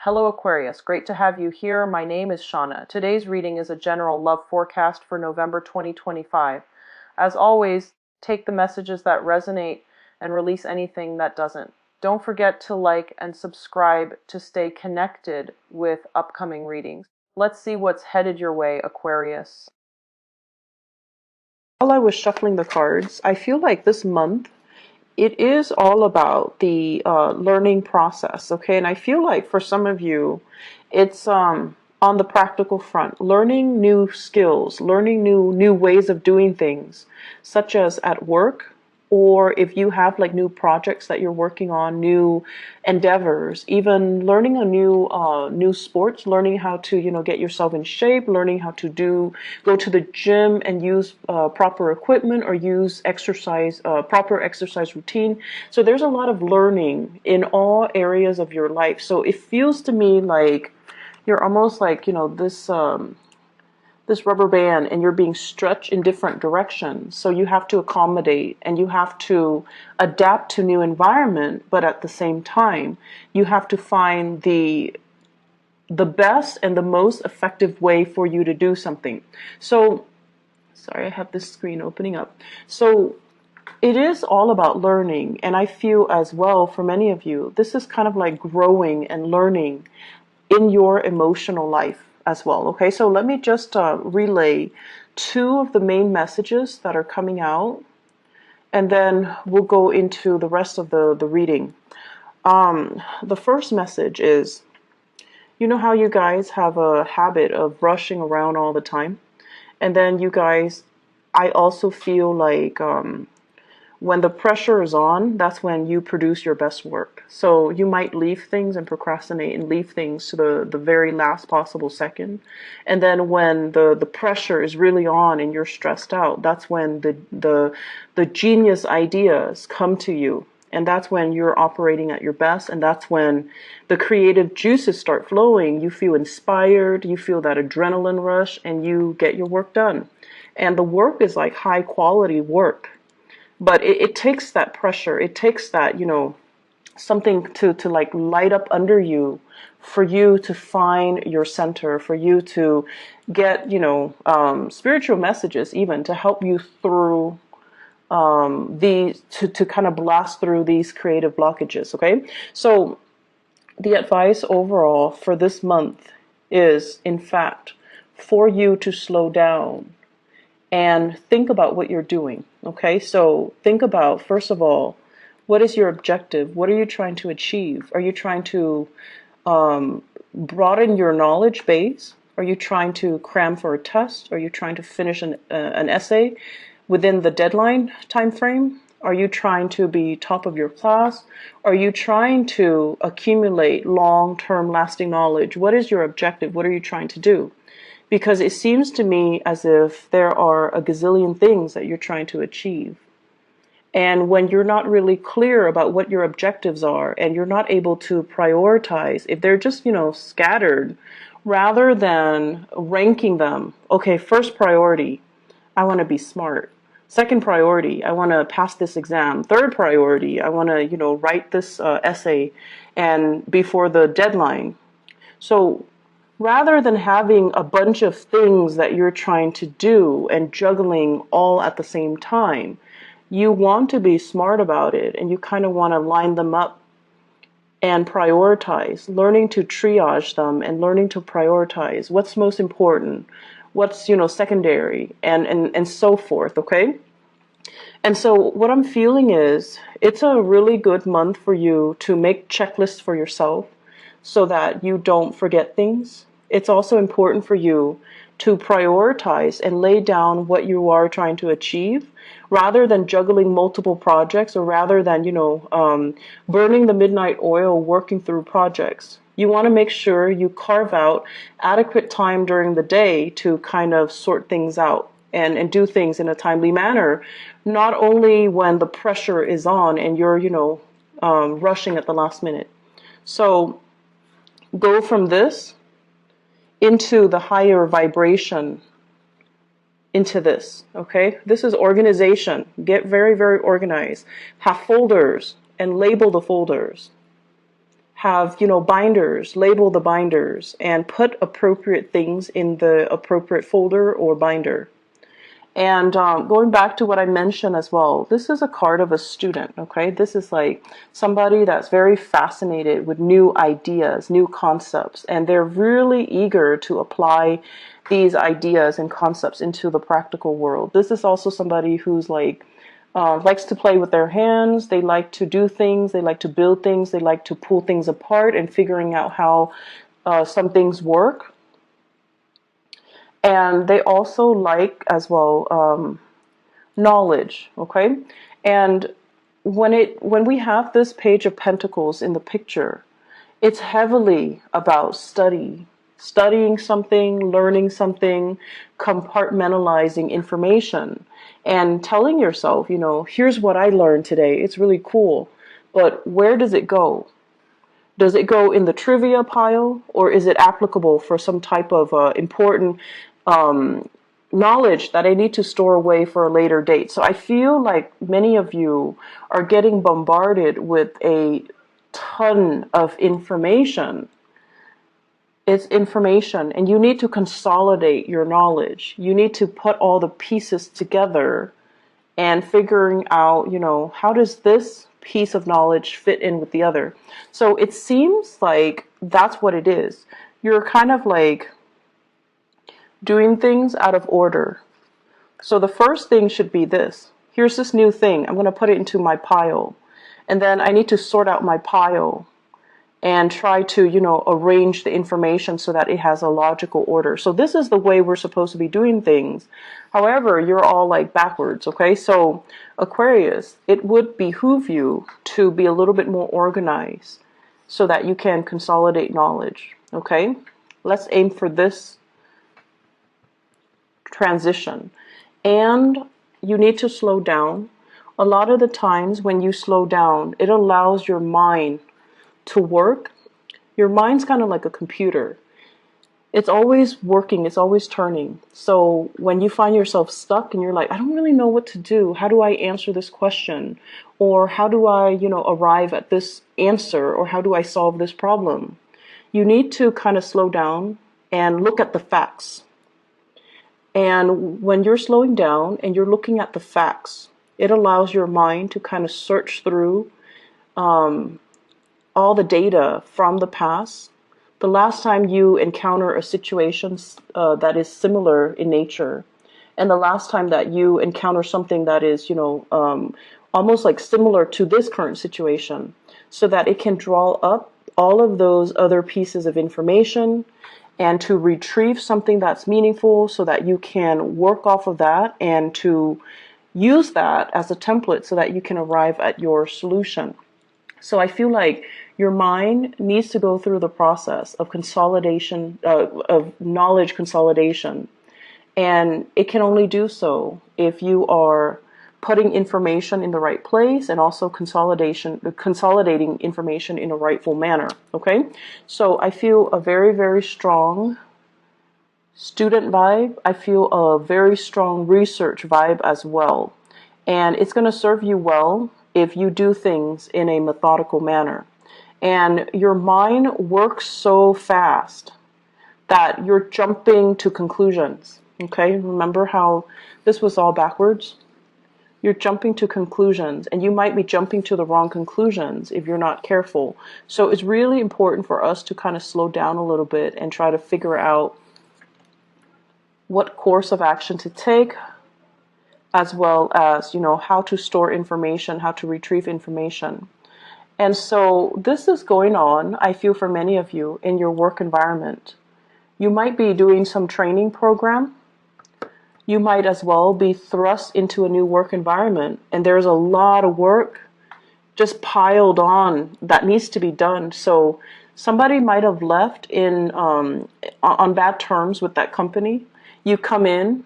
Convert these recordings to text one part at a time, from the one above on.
Hello Aquarius, great to have you here. My name is Shauna. Today's reading is a general love forecast for November 2025. As always, take the messages that resonate and release anything that doesn't. Don't forget to like and subscribe to stay connected with upcoming readings. Let's see what's headed your way, Aquarius. While I was shuffling the cards, I feel like this month it is all about the learning process, okay? And I feel like for some of you, it's on the practical front, learning new skills, learning new ways of doing things, such as at work, or if you have like new projects that you're working on, new endeavors, even learning a new sports, learning how to get yourself in shape, learning how to go to the gym and use proper equipment or use exercise proper exercise routine. So there's a lot of learning in all areas of your life. So it feels to me like you're almost like this rubber band and you're being stretched in different directions. So you have to accommodate and you have to adapt to new environment, but at the same time, you have to find the best and the most effective way for you to do something. So, sorry, I have this screen opening up. So it is all about learning. And I feel as well for many of you, this is kind of like growing and learning in your emotional life as well. Okay, so let me just relay two of the main messages that are coming out, and then we'll go into the rest of the reading. The first message is, you know how you guys have a habit of rushing around all the time? And then you guys, I also feel like when the pressure is on, that's when you produce your best work. So you might leave things and procrastinate and leave things to the very last possible second. And then when the pressure is really on and you're stressed out, that's when the genius ideas come to you. And that's when you're operating at your best. And that's when the creative juices start flowing. You feel inspired, you feel that adrenaline rush, and you get your work done. And the work is like high quality work. But it takes that pressure. It takes that, something to like light up under you for you to find your center, for you to get, spiritual messages even to help you through to kind of blast through these creative blockages. Okay. So the advice overall for this month is, in fact, for you to slow down and think about what you're doing. Okay, so think about, first of all, what is your objective? What are you trying to achieve? Are you trying to broaden your knowledge base? Are you trying to cram for a test? Are you trying to finish an essay within the deadline time frame? Are you trying to be top of your class? Are you trying to accumulate long-term lasting knowledge? What is your objective? What are you trying to do? Because it seems to me as if there are a gazillion things that you're trying to achieve. And when you're not really clear about what your objectives are and you're not able to prioritize, if they're just, scattered, rather than ranking them, okay, first priority, I want to be smart. Second priority, I want to pass this exam. Third priority, I want to, write this essay and before the deadline. So rather than having a bunch of things that you're trying to do and juggling all at the same time, you want to be smart about it and you kind of want to line them up and prioritize, learning to triage them and learning to prioritize what's most important, what's, secondary, and so forth, okay? And so what I'm feeling is it's a really good month for you to make checklists for yourself so that you don't forget things. It's also important for you to prioritize and lay down what you are trying to achieve rather than juggling multiple projects or rather than, burning the midnight oil working through projects. You want to make sure you carve out adequate time during the day to kind of sort things out and do things in a timely manner, not only when the pressure is on and you're, rushing at the last minute. So go from this into the higher vibration into this, okay? This is organization. Get very, very organized. Have folders and label the folders. have, binders, label the binders, and put appropriate things in the appropriate folder or binder. And going back to what I mentioned as well, this is a card of a student, okay? This is like somebody that's very fascinated with new ideas, new concepts, and they're really eager to apply these ideas and concepts into the practical world. This is also somebody who's like, likes to play with their hands, they like to do things, they like to build things, they like to pull things apart and figuring out how some things work. And they also like as well knowledge, okay? And when we have this Page of Pentacles in the picture, it's heavily about studying something, learning something, compartmentalizing information, and telling yourself, here's what I learned today. It's really cool, but where does it go? Does it go in the trivia pile, or is it applicable for some type of important knowledge that I need to store away for a later date? So I feel like many of you are getting bombarded with a ton of information. It's information, and you need to consolidate your knowledge. You need to put all the pieces together and figuring out, how does this piece of knowledge fit in with the other? So it seems like that's what it is. You're kind of like doing things out of order. So the first thing should be this. Here's this new thing. I'm going to put it into my pile. And then I need to sort out my pile and try to, arrange the information so that it has a logical order. So this is the way we're supposed to be doing things. However, you're all like backwards, okay? So Aquarius, it would behoove you to be a little bit more organized so that you can consolidate knowledge, okay? Let's aim for this transition. And you need to slow down. A lot of the times when you slow down, it allows your mind to work. Your mind's kind of like a computer. It's always working, it's always turning. So when you find yourself stuck and you're like, I don't really know what to do, how do I answer this question? Or how do I, arrive at this answer? Or how do I solve this problem? You need to kind of slow down and look at the facts. And when you're slowing down and you're looking at the facts, it allows your mind to kind of search through all the data from the past. The last time you encounter a situation that is similar in nature, and the last time that you encounter something that is, almost like similar to this current situation, so that it can draw up all of those other pieces of information and to retrieve something that's meaningful so that you can work off of that and to use that as a template so that you can arrive at your solution. So I feel like your mind needs to go through the process of consolidation, of knowledge consolidation. And it can only do so if you are putting information in the right place and also consolidating information in a rightful manner. Okay? So I feel a very, very strong student vibe. I feel a very strong research vibe as well. And it's going to serve you well if you do things in a methodical manner. And your mind works so fast that you're jumping to conclusions. Okay, remember how this was all backwards? You're jumping to conclusions, and you might be jumping to the wrong conclusions if you're not careful. So it's really important for us to kind of slow down a little bit and try to figure out what course of action to take, as well as, how to store information, how to retrieve information. And so this is going on, I feel, for many of you in your work environment. You might be doing some training program. You might as well be thrust into a new work environment, and there's a lot of work just piled on that needs to be done. So somebody might have left on bad terms with that company. You come in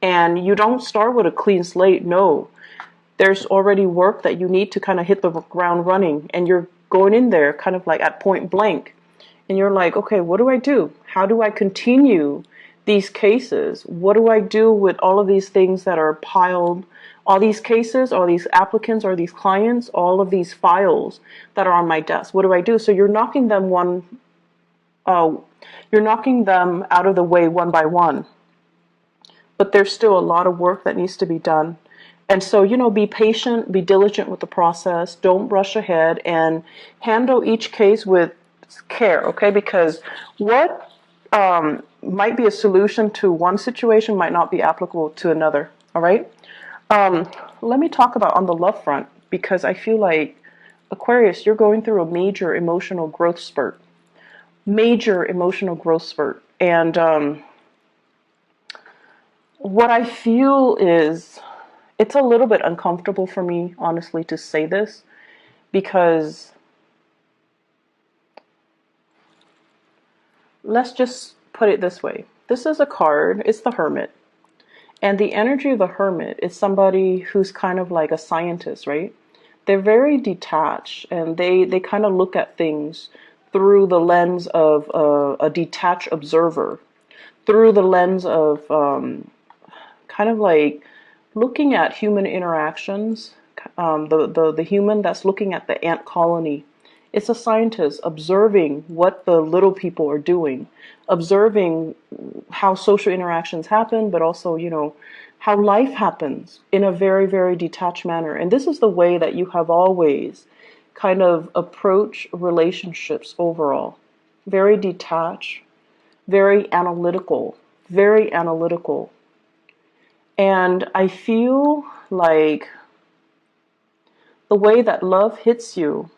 and you don't start with a clean slate. No. There's already work that you need to kind of hit the ground running, and you're going in there kind of like at point blank. And you're like, okay, what do I do? How do I continue these cases? What do I do with all of these things that are piled All these cases, all these applicants, or these clients, all of these files that are on my desk. What do I do? So you're knocking them you're knocking them out of the way one by one. But there's still a lot of work that needs to be done. And so, be patient, be diligent with the process. Don't rush ahead, and handle each case with care, okay? Because what might be a solution to one situation might not be applicable to another, all right? Let me talk about on the love front, because I feel like, Aquarius, you're going through a major emotional growth spurt. Major emotional growth spurt. And what I feel is, it's a little bit uncomfortable for me, honestly, to say this, because let's just put it this way. This is a card, it's the Hermit. And the energy of the Hermit is somebody who's kind of like a scientist, right? They're very detached, and they kind of look at things through the lens of a detached observer, through the lens of kind of like looking at human interactions, the human that's looking at the ant colony. It's a scientist observing what the little people are doing, observing how social interactions happen, but also, how life happens in a very, very detached manner. And this is the way that you have always kind of approached relationships overall. Very detached, very analytical, very analytical. And I feel like the way that love hits you,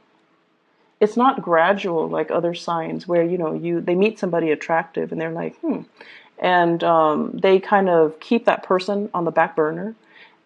it's not gradual like other signs where, they meet somebody attractive and they're like, and they kind of keep that person on the back burner.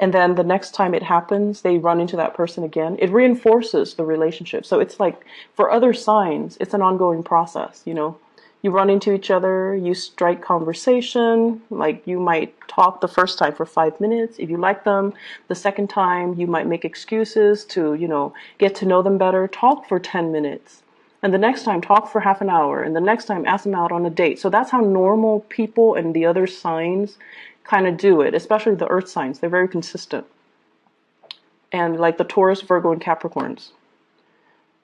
And then the next time it happens, they run into that person again. It reinforces the relationship. So it's like, for other signs, it's an ongoing process, You run into each other, you strike conversation, like you might talk the first time for 5 minutes. If you like them, the second time you might make excuses to, get to know them better, talk for 10 minutes. And the next time, talk for half an hour. And the next time, ask them out on a date. So that's how normal people and the other signs kind of do it, especially the earth signs. They're very consistent. And like the Taurus, Virgo, and Capricorns.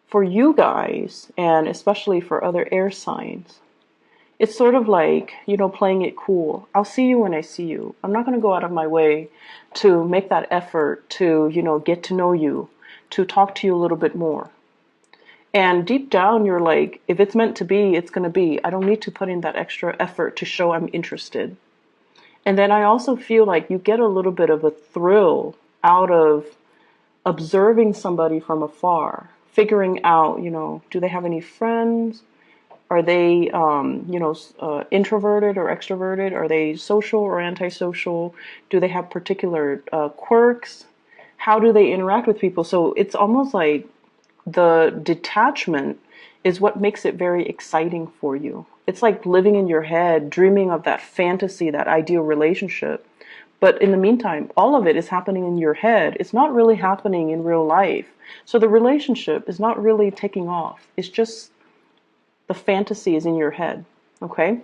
For you guys, and especially for other air signs, it's sort of like, playing it cool. I'll see you when I see you. I'm not going to go out of my way to make that effort to, get to know you, to talk to you a little bit more. And deep down, you're like, if it's meant to be, it's going to be. I don't need to put in that extra effort to show I'm interested. And then I also feel like you get a little bit of a thrill out of observing somebody from afar, figuring out, do they have any friends? Are they, introverted or extroverted? Are they social or antisocial? Do they have particular quirks? How do they interact with people? So it's almost like the detachment is what makes it very exciting for you. It's like living in your head, dreaming of that fantasy, that ideal relationship. But in the meantime, all of it is happening in your head. It's not really happening in real life. So the relationship is not really taking off. It's just the fantasy is in your head, okay?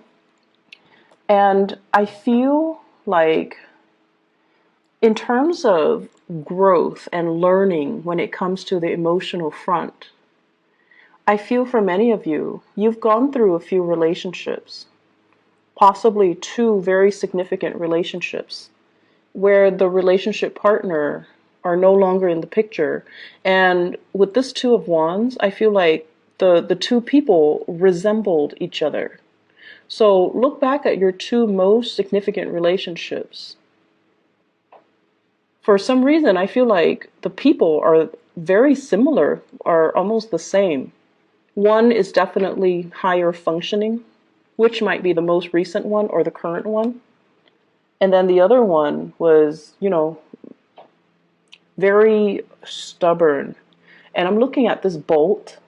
And I feel like in terms of growth and learning when it comes to the emotional front, I feel for many of you, you've gone through a few relationships, possibly 2 very significant relationships, where the relationship partner are no longer in the picture. And with this 2 of Wands, I feel like the 2 people resembled each other. So look back at your 2 most significant relationships. For some reason, I feel like the people are very similar, are almost the same. One is definitely higher functioning, which might be the most recent one or the current one. And then the other one was, very stubborn. And I'm looking at this bolt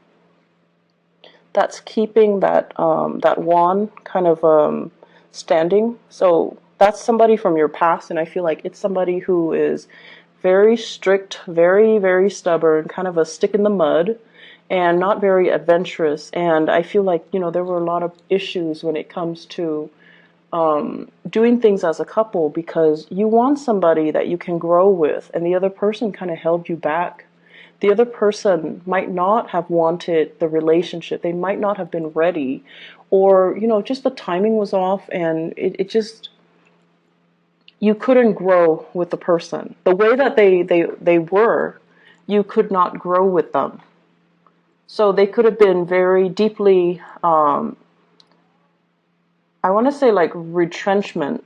that's keeping that wand kind of standing. So that's somebody from your past, and I feel like it's somebody who is very strict, very, very stubborn, kind of a stick in the mud, and not very adventurous. And I feel like, there were a lot of issues when it comes to doing things as a couple because you want somebody that you can grow with, and the other person kind of held you back. The other person might not have wanted the relationship. They might not have been ready, or, just the timing was off, and it just, you couldn't grow with the person. The way that they were, you could not grow with them. So they could have been very deeply, I want to say like retrenchment,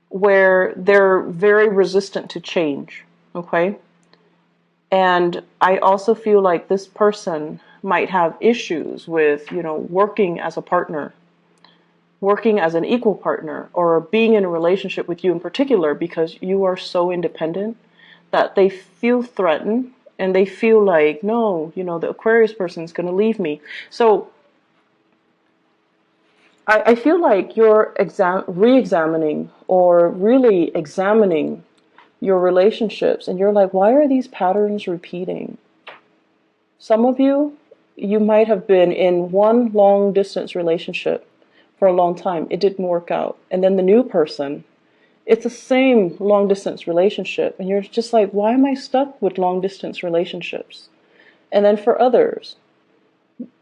where they're very resistant to change, okay? And I also feel like this person might have issues with, working as a partner, working as an equal partner, or being in a relationship with you in particular because you are so independent that they feel threatened and they feel like, no, the Aquarius person is going to leave me. So I feel like you're re-examining or really examining your relationships, and you're like, why are these patterns repeating? Some of you might have been in one long distance relationship for a long time. It didn't work out. And then the new person, it's the same long distance relationship. And you're just like, why am I stuck with long distance relationships? And then for others,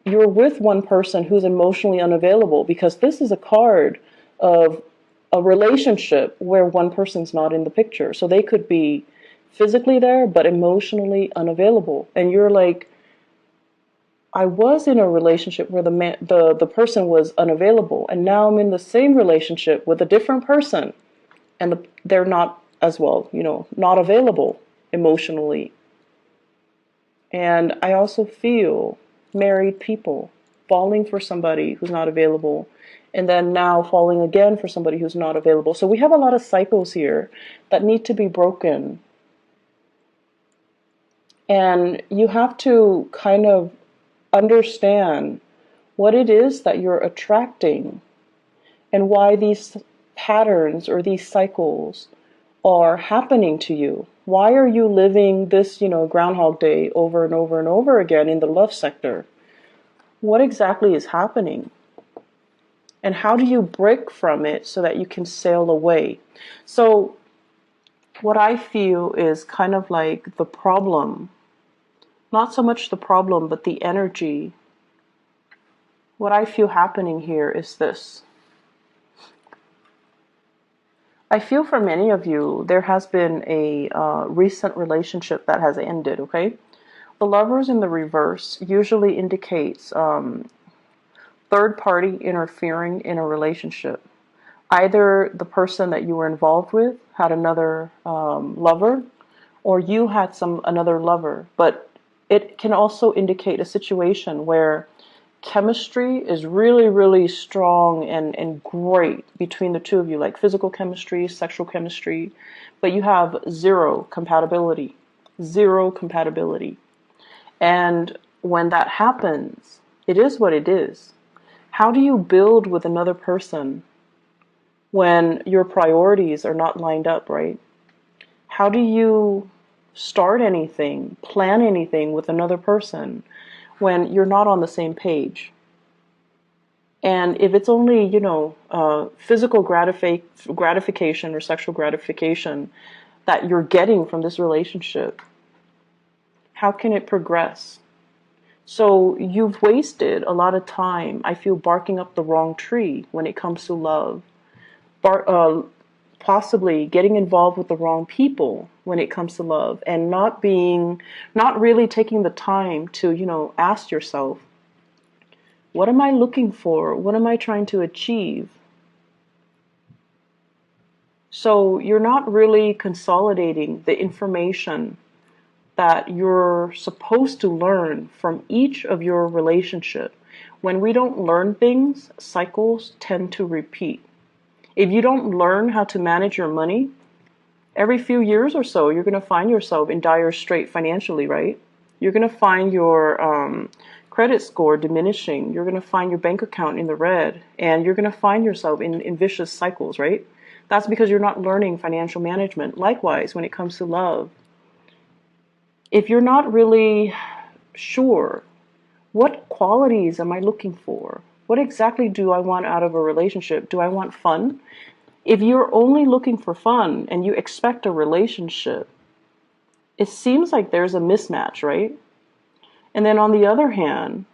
you're with one person who's emotionally unavailable, because this is a card of a relationship where one person's not in the picture. So they could be physically there, but emotionally unavailable. And you're like, I was in a relationship where the person was unavailable, and now I'm in the same relationship with a different person, and they're not as well, not available emotionally. And I also feel married people falling for somebody who's not available, and then now falling again for somebody who's not available. So we have a lot of cycles here that need to be broken. And you have to kind of understand what it is that you're attracting and why these patterns or these cycles are happening to you. Why are you living this, Groundhog Day over and over and over again in the love sector? What exactly is happening? And how do you break from it so that you can sail away? So what I feel is kind of like the problem, not so much the problem, but the energy. What I feel happening here is this. I feel for many of you, there has been a recent relationship that has ended, okay? The Lovers in the reverse usually indicates third party interfering in a relationship. Either the person that you were involved with had another lover, or you had another lover. But it can also indicate a situation where chemistry is really, really strong and great between the two of you, like physical chemistry, sexual chemistry, but you have zero compatibility. Zero compatibility. And when that happens, it is what it is. How do you build with another person when your priorities are not lined up, right? How do you start anything, plan anything with another person when you're not on the same page? And if it's only, physical gratification or sexual gratification that you're getting from this relationship, how can it progress? So you've wasted a lot of time, I feel, barking up the wrong tree when it comes to love. Possibly getting involved with the wrong people when it comes to love, and not really taking the time to, ask yourself, what am I looking for? What am I trying to achieve? So you're not really consolidating the information that you're supposed to learn from each of your relationship. When we don't learn things, cycles tend to repeat. If you don't learn how to manage your money, every few years or so, you're going to find yourself in dire strait financially, right? You're going to find your credit score diminishing. You're going to find your bank account in the red, and you're going to find yourself in vicious cycles, right? That's because you're not learning financial management. Likewise, when it comes to love, if you're not really sure, what qualities am I looking for? What exactly do I want out of a relationship? Do I want fun? If you're only looking for fun and you expect a relationship, it seems like there's a mismatch, right? And then on the other hand,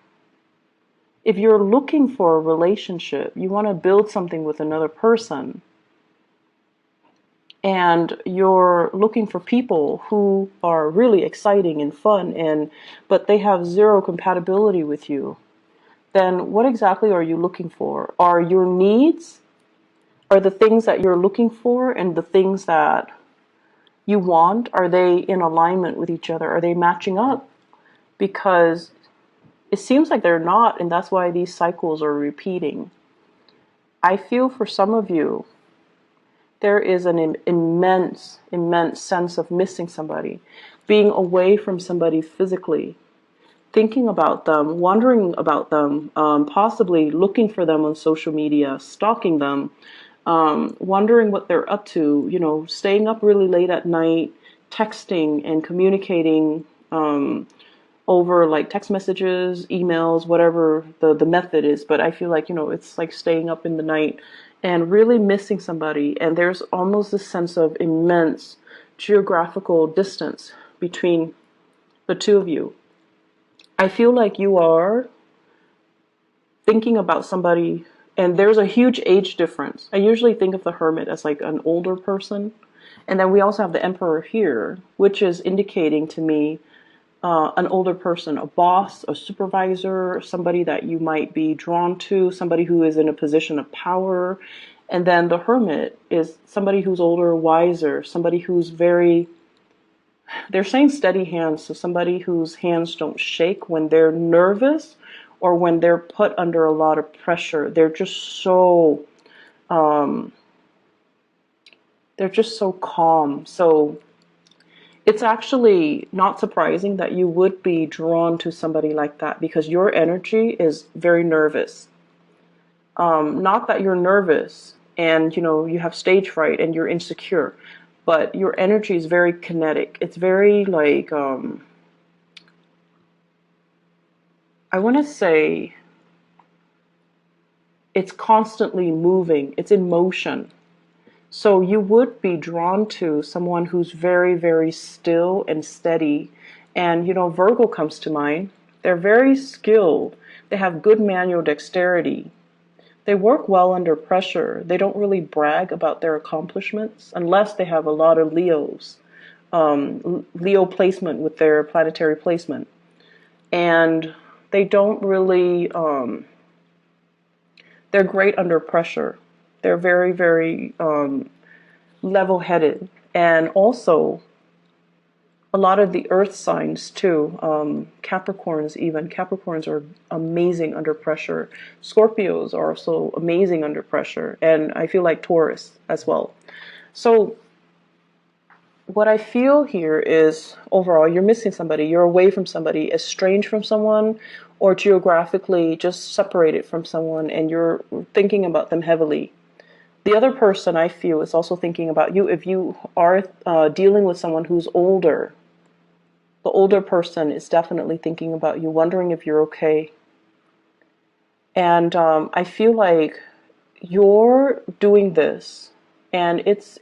if you're looking for a relationship, you want to build something with another person, and you're looking for people who are really exciting and fun, but they have zero compatibility with you, then what exactly are you looking for? Are your needs, are the things that you're looking for and the things that you want, are they in alignment with each other? Are they matching up? Because it seems like they're not, and that's why these cycles are repeating. I feel for some of you, there is an immense sense of missing somebody, being away from somebody physically, thinking about them, wondering about them, possibly looking for them on social media, stalking them, wondering what they're up to, staying up really late at night, texting and communicating over like text messages, emails, whatever the method is. But I feel like, it's like staying up in the night and really missing somebody. And there's almost this sense of immense geographical distance between the two of you. I feel like you are thinking about somebody, and there's a huge age difference. I usually think of the Hermit as like an older person. And then we also have the Emperor here, which is indicating to me an older person, a boss, a supervisor, somebody that you might be drawn to, somebody who is in a position of power. And then the Hermit is somebody who's older, wiser, somebody who's they're saying steady hands, so somebody whose hands don't shake when they're nervous or when they're put under a lot of pressure. They're just so calm. So it's actually not surprising that you would be drawn to somebody like that, because your energy is very nervous. Not that you're nervous and, you have stage fright and you're insecure, but your energy is very kinetic. It's very like, I want to say it's constantly moving. It's in motion. So you would be drawn to someone who's very, very still and steady. And, Virgo comes to mind. They're very skilled. They have good manual dexterity. They work well under pressure. They don't really brag about their accomplishments unless they have a lot of Leos, Leo placement with their planetary placement. And they don't really, they're great under pressure. They're very, very level-headed. And also, a lot of the earth signs too, Capricorns even. Capricorns are amazing under pressure. Scorpios are also amazing under pressure. And I feel like Taurus as well. So what I feel here is, overall, you're missing somebody. You're away from somebody, estranged from someone, or geographically just separated from someone, and you're thinking about them heavily. The other person, I feel, is also thinking about you. If you are dealing with someone who's older, the older person is definitely thinking about you, wondering if you're okay. And I feel like you're doing this, and it's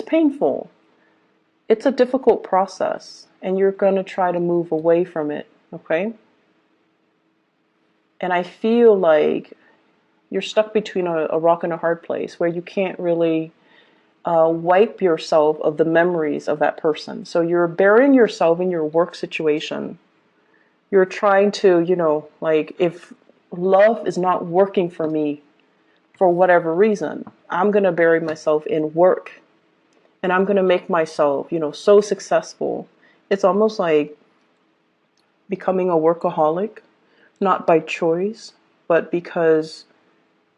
painful. It's a difficult process, and you're going to try to move away from it, okay? And I feel like you're stuck between a rock and a hard place where you can't really wipe yourself of the memories of that person. So you're burying yourself in your work situation. You're trying to, like, if love is not working for me for whatever reason, I'm going to bury myself in work. And I'm going to make myself, so successful. It's almost like becoming a workaholic, not by choice, but because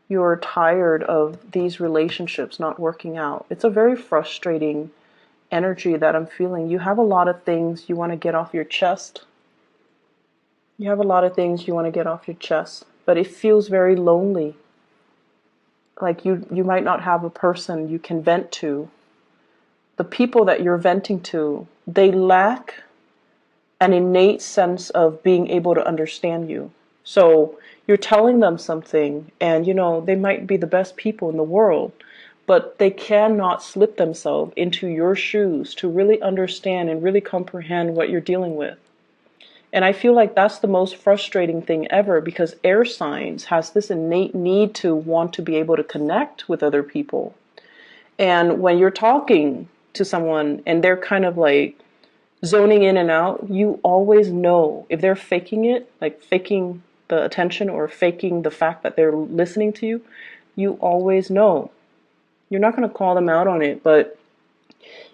you're tired of these relationships not working out. It's a very frustrating energy that I'm feeling. You have a lot of things you want to get off your chest. You have a lot of things you want to get off your chest, but it feels very lonely. Like you might not have a person you can vent to. The people that you're venting to, they lack an innate sense of being able to understand you. So you're telling them something, and they might be the best people in the world, but they cannot slip themselves into your shoes to really understand and really comprehend what you're dealing with. And I feel like that's the most frustrating thing ever, because air signs has this innate need to want to be able to connect with other people. And when you're talking to someone and they're kind of like zoning in and out, you always know if they're faking it, like faking the attention or faking the fact that they're listening to you. You always know. You're not going to call them out on it, but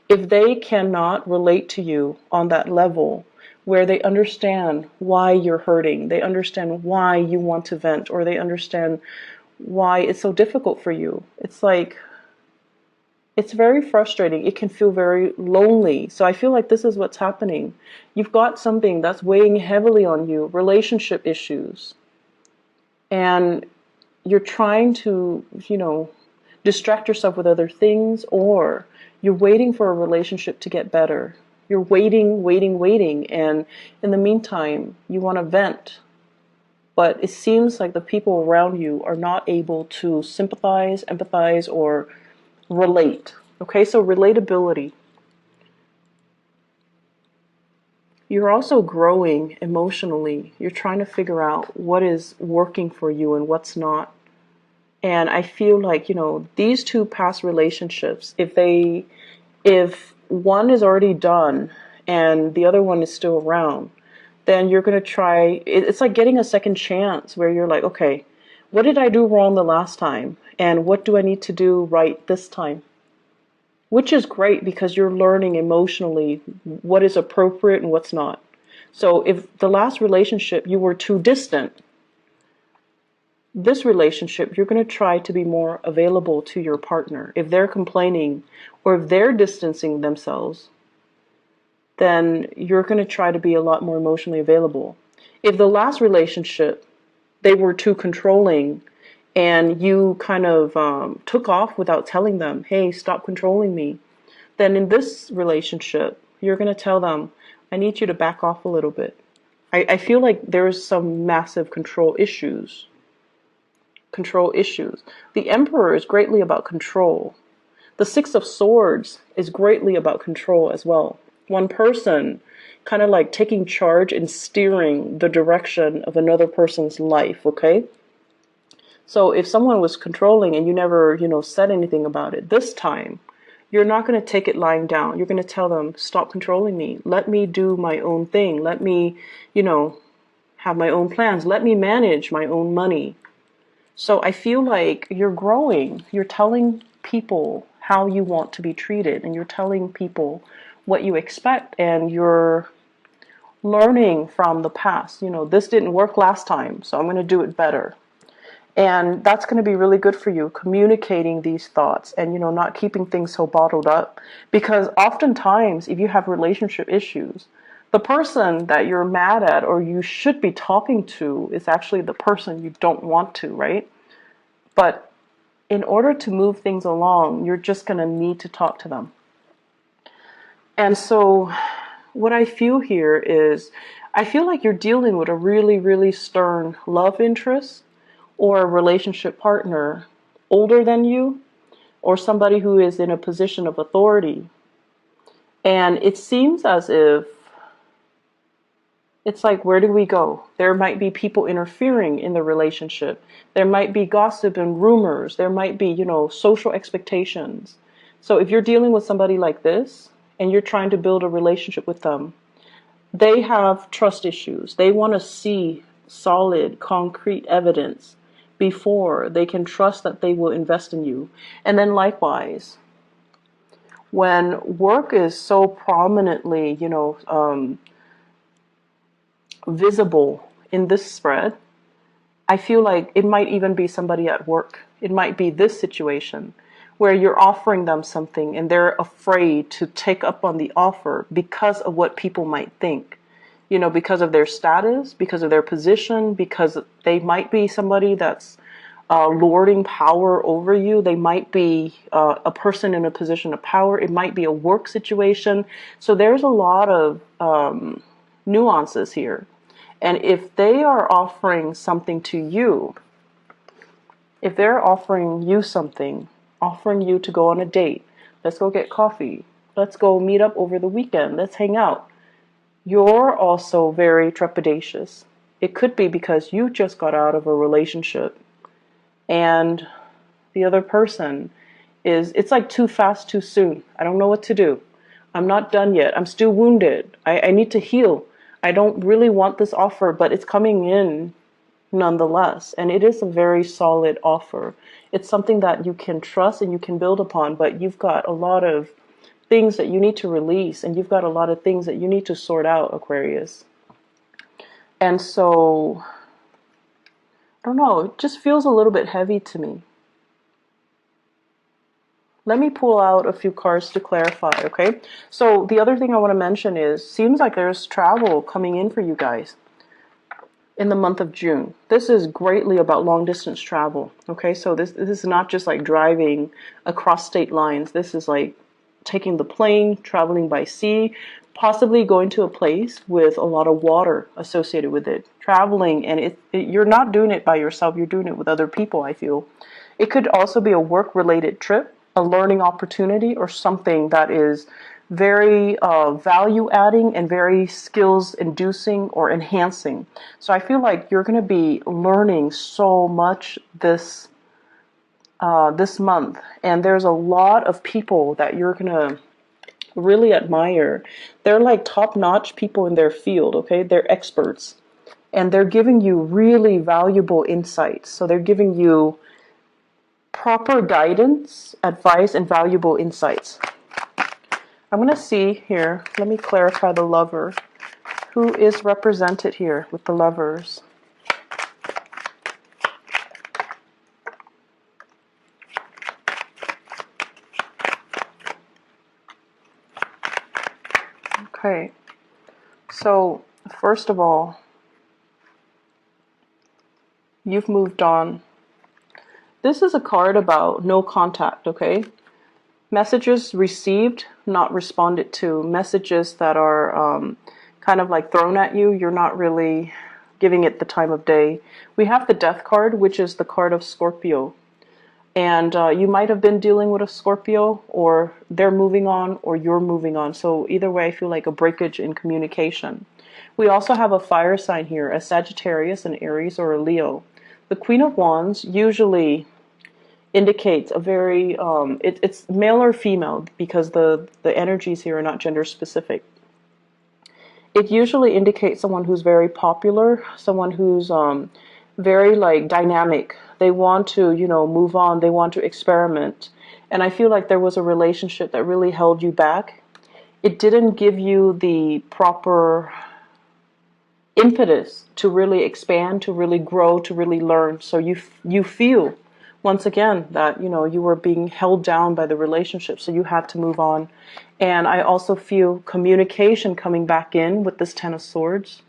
if they cannot relate to you on that level where they understand why you're hurting, they understand why you want to vent, or they understand why it's so difficult for you, it's very frustrating. It can feel very lonely. So I feel like this is what's happening. You've got something that's weighing heavily on you, relationship issues. And you're trying to, distract yourself with other things, or you're waiting for a relationship to get better. You're waiting. And in the meantime, you want to vent. But it seems like the people around you are not able to sympathize, empathize, or relate. Okay, so relatability. You're also growing emotionally. You're trying to figure out what is working for you and what's not. And I feel like, these two past relationships, if one is already done and the other one is still around, then you're going to try, it's like getting a second chance where you're like, okay, what did I do wrong the last time? And what do I need to do right this time? Which is great, because you're learning emotionally what is appropriate and what's not. So if the last relationship you were too distant, this relationship you're going to try to be more available to your partner. If they're complaining or if they're distancing themselves, then you're going to try to be a lot more emotionally available. If the last relationship they were too controlling, and you kind of took off without telling them, hey, stop controlling me, then in this relationship, you're going to tell them, I need you to back off a little bit. I feel like there's some massive control issues. The Emperor is greatly about control. The Six of Swords is greatly about control as well. One person kind of like taking charge and steering the direction of another person's life, okay? So if someone was controlling and you never, said anything about it, this time, you're not going to take it lying down. You're going to tell them, stop controlling me. Let me do my own thing. Let me, have my own plans. Let me manage my own money. So I feel like you're growing. You're telling people how you want to be treated, and you're telling people what you expect, and you're learning from the past. This didn't work last time, so I'm going to do it better. And that's going to be really good for you, communicating these thoughts and, not keeping things so bottled up. Because oftentimes, if you have relationship issues, the person that you're mad at or you should be talking to is actually the person you don't want to, right? But in order to move things along, you're just going to need to talk to them. And so what I feel here is, I feel like you're dealing with a really, really stern love interest, or a relationship partner older than you, or somebody who is in a position of authority. And it seems as if it's like, where do we go? There might be people interfering in the relationship. There might be gossip and rumors. There might be, social expectations. So if you're dealing with somebody like this and you're trying to build a relationship with them, they have trust issues. They want to see solid, concrete evidence before they can trust that they will invest in you. And then likewise, when work is so prominently, visible in this spread, I feel like it might even be somebody at work. It might be this situation where you're offering them something and they're afraid to take up on the offer because of what people might think. Because of their status, because of their position, because they might be somebody that's lording power over you. They might be a person in a position of power. It might be a work situation. So there's a lot of nuances here. And if they are offering something to you, if they're offering you something, offering you to go on a date, let's go get coffee, let's go meet up over the weekend, let's hang out, you're also very trepidatious. It could be because you just got out of a relationship and the other person it's like too fast, too soon. I don't know what to do. I'm not done yet. I'm still wounded. I need to heal. I don't really want this offer, but it's coming in nonetheless. And it is a very solid offer. It's something that you can trust and you can build upon, but you've got a lot of things that you need to release, and you've got a lot of things that you need to sort out, Aquarius. And so, I don't know, it just feels a little bit heavy to me. Let me pull out a few cards to clarify, okay? So the other thing I want to mention is, seems like there's travel coming in for you guys in the month of June. This is greatly about long distance travel, okay? So this is not just like driving across state lines. This is like taking the plane, traveling by sea, possibly going to a place with a lot of water associated with it. Traveling, and you're not doing it by yourself, you're doing it with other people, I feel. It could also be a work-related trip, a learning opportunity, or something that is very value-adding and very skills-inducing or enhancing. So I feel like you're going to be learning so much this month, and there's a lot of people that you're going to really admire. They're like top-notch people in their field, okay? They're experts, and they're giving you really valuable insights. So they're giving you proper guidance, advice, and valuable insights. I'm going to see here, let me clarify the Lover. Who is represented here with the Lovers? Okay, so first of all, you've moved on. This is a card about no contact, okay? Messages received, not responded to. Messages that are kind of like thrown at you. You're not really giving it the time of day. We have the Death card, which is the card of Scorpio. And you might have been dealing with a Scorpio, or they're moving on, or you're moving on. So either way, I feel like a breakage in communication. We also have a fire sign here, a Sagittarius, an Aries, or a Leo. The Queen of Wands usually indicates a very, it's male or female, because the energies here are not gender specific. It usually indicates someone who's very popular, someone who's very like dynamic. They want to, move on. They want to experiment. And I feel like there was a relationship that really held you back. It didn't give you the proper impetus to really expand, to really grow, to really learn. So you feel, once again, that you were being held down by the relationship, so you had to move on. And I also feel communication coming back in with this Ten of Swords,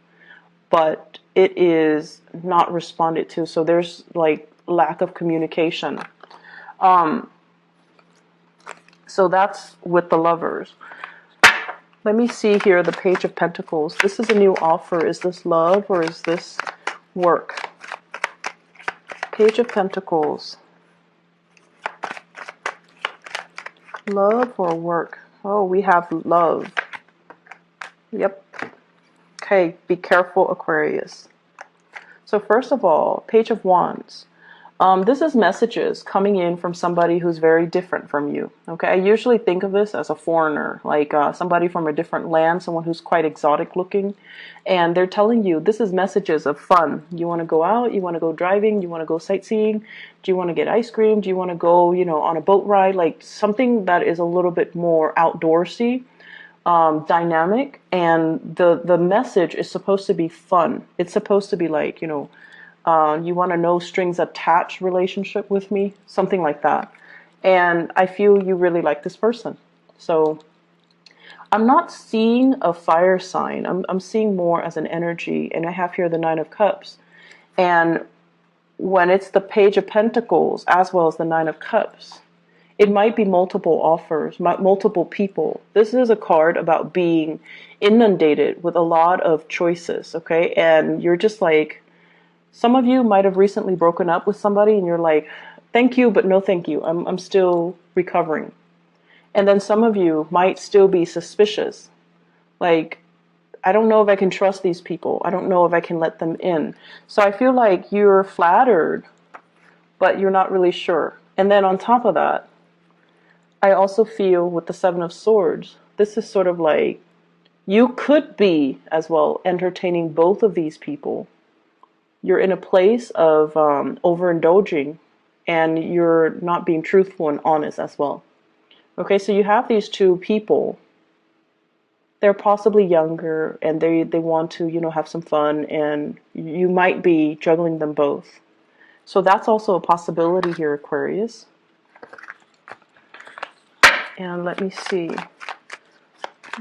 but it is not responded to. So there's like lack of communication. So that's with the Lovers. Let me see here, the Page of Pentacles. This is a new offer. Is this love or is this work? Page of Pentacles. Love or work? Oh, we have love. Yep. Okay, be careful, Aquarius. So first of all, Page of Wands. This is messages coming in from somebody who's very different from you. Okay, I usually think of this as a foreigner, like somebody from a different land, someone who's quite exotic looking, and they're telling you this is messages of fun. You want to go out, you want to go driving, you want to go sightseeing, do you want to get ice cream, do you want to go, on a boat ride, like something that is a little bit more outdoorsy, dynamic, and the message is supposed to be fun. It's supposed to be like, you want a no strings attached relationship with me, something like that. And I feel you really like this person. So I'm not seeing a fire sign. I'm seeing more as an energy. And I have here the Nine of Cups. And when it's the Page of Pentacles as well as the Nine of Cups, It might be multiple offers, multiple people. This is a card about being inundated with a lot of choices, okay? And you're just like, some of you might have recently broken up with somebody and you're like, thank you, but no thank you. I'm still recovering. And then some of you might still be suspicious. Like, I don't know if I can trust these people. I don't know if I can let them in. So I feel like you're flattered, but you're not really sure. And then on top of that, I also feel with the Seven of Swords, this is sort of like, you could be as well entertaining both of these people. You're in a place of overindulging, and you're not being truthful and honest as well. Okay, so you have these two people. They're possibly younger, and they want to, have some fun, and you might be juggling them both. So that's also a possibility here, Aquarius. And let me see.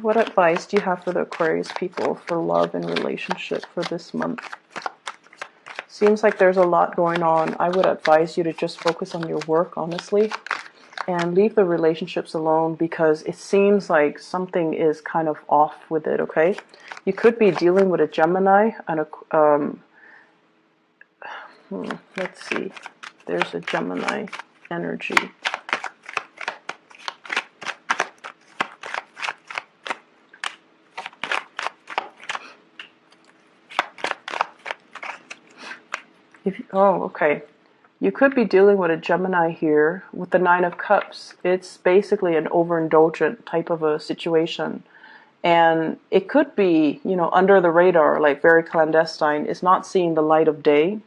What advice do you have for the Aquarius people for love and relationship for this month? Seems like there's a lot going on. I would advise you to just focus on your work, honestly, and leave the relationships alone, because it seems like something is kind of off with it, okay? You could be dealing with a Gemini and a, let's see, there's a Gemini energy. Okay. You could be dealing with a Gemini here with the Nine of Cups. It's basically an overindulgent type of a situation. And it could be, under the radar, like very clandestine. It's not seeing the light of day.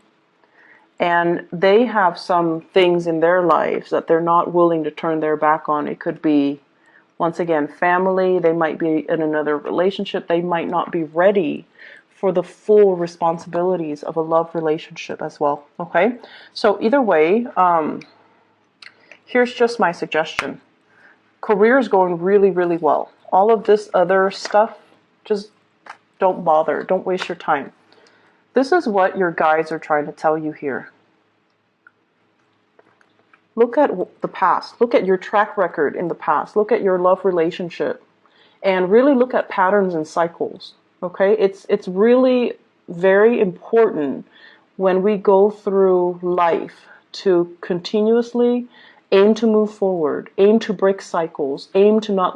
And they have some things in their lives that they're not willing to turn their back on. It could be, once again, family. They might be in another relationship. They might not be ready for the full responsibilities of a love relationship as well, okay? So either way, here's just my suggestion. Career is going really, really well. All of this other stuff, just don't bother. Don't waste your time. This is what your guides are trying to tell you here. Look at the past. Look at your track record in the past. Look at your love relationship. And really look at patterns and cycles. Okay, it's really very important when we go through life to continuously aim to move forward, aim to break cycles, aim to not let